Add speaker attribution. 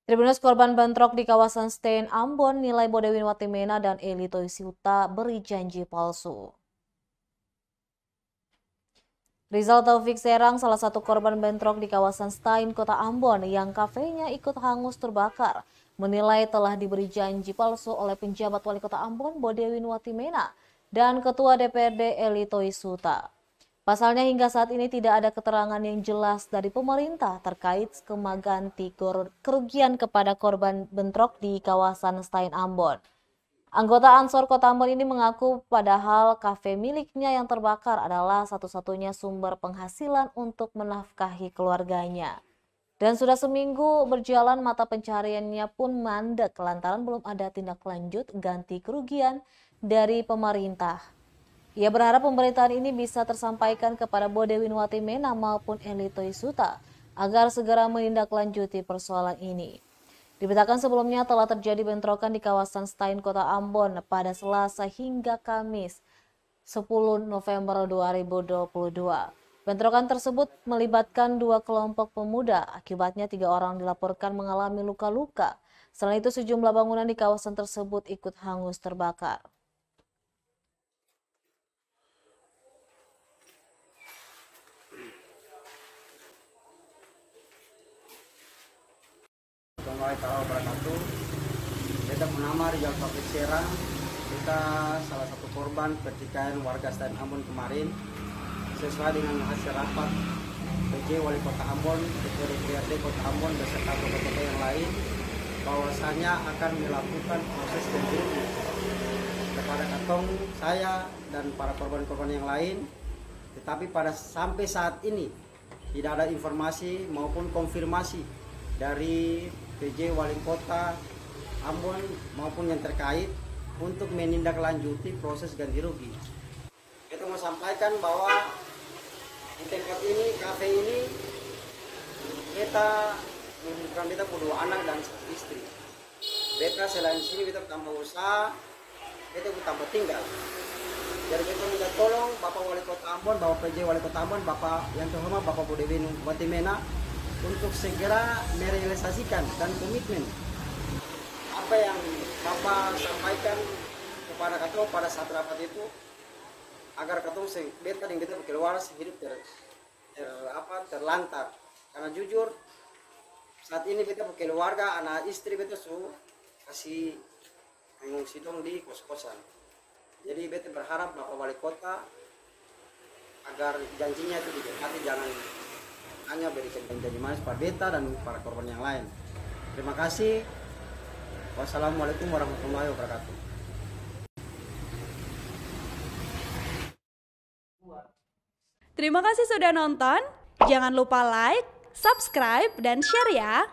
Speaker 1: Tribunus korban bentrok di kawasan Stein Ambon nilai Bodewin Watimena dan Eli Toisiuta beri janji palsu. Rizal Taufik Serang, salah satu korban bentrok di kawasan Stein, Kota Ambon yang kafenya ikut hangus terbakar, menilai telah diberi janji palsu oleh penjabat wali kota Ambon Bodewin Watimena dan ketua DPRD Eli Toisuta. Pasalnya hingga saat ini tidak ada keterangan yang jelas dari pemerintah terkait skema ganti kerugian kepada korban bentrok di kawasan Stein Ambon. Anggota Ansor Kota Ambon ini mengaku padahal kafe miliknya yang terbakar adalah satu-satunya sumber penghasilan untuk menafkahi keluarganya. Dan sudah seminggu berjalan mata pencariannya pun mandek lantaran belum ada tindak lanjut ganti kerugian dari pemerintah. Ia berharap pemberitaan ini bisa tersampaikan kepada Bodewin Watimena maupun Eli Toisuta agar segera menindaklanjuti persoalan ini. Diberitakan sebelumnya telah terjadi bentrokan di kawasan Stein Kota Ambon pada Selasa hingga Kamis 10 November 2022. Bentrokan tersebut melibatkan dua kelompok pemuda, akibatnya 3 orang dilaporkan mengalami luka-luka. Selain itu sejumlah bangunan di kawasan tersebut ikut hangus terbakar.
Speaker 2: Assalamualaikum wabarakatuh. Kita bernama Rizal Taufik Serang. Kita salah satu korban pertikaian warga Stein Ambon kemarin. Sesuai dengan hasil rapat PJ Wali Kota Ambon, Ketua DPRD Kota Ambon beserta tokoh-tokoh yang lain, bahwasanya akan melakukan proses ganti rugi kepada katong, saya dan para korban-korban yang lain. Tetapi sampai saat ini tidak ada informasi maupun konfirmasi dari PJ Wali Kota Ambon maupun yang terkait untuk menindaklanjuti proses ganti rugi. Kita mau sampaikan bahwa di tempat ini, kafe ini, kita menghidupkan kita dua anak dan istri. Beta selain sini kita tambah usaha, kita tambah tinggal. Jadi kita minta tolong Bapak Wali Kota Ambon, Bapak PJ Wali Kota Ambon, Bapak yang terhormat Bapak Bodewin Watimena untuk segera merealisasikan dan komitmen apa yang Bapak sampaikan kepada katong pada saat rapat itu, agar katong beta dan kita keluar hidup terlantar. Karena jujur saat ini beta keluarga, anak istri beta kasih mengungsi dong di kos-kosan. Jadi beta berharap Bapak Wali Kota agar janjinya itu didekati, jangan hanya berikan janji manis pada beta dan para korban yang lain. Terima kasih. Wassalamualaikum warahmatullahi wabarakatuh.
Speaker 3: Terima kasih sudah nonton. Jangan lupa like, subscribe, dan share ya.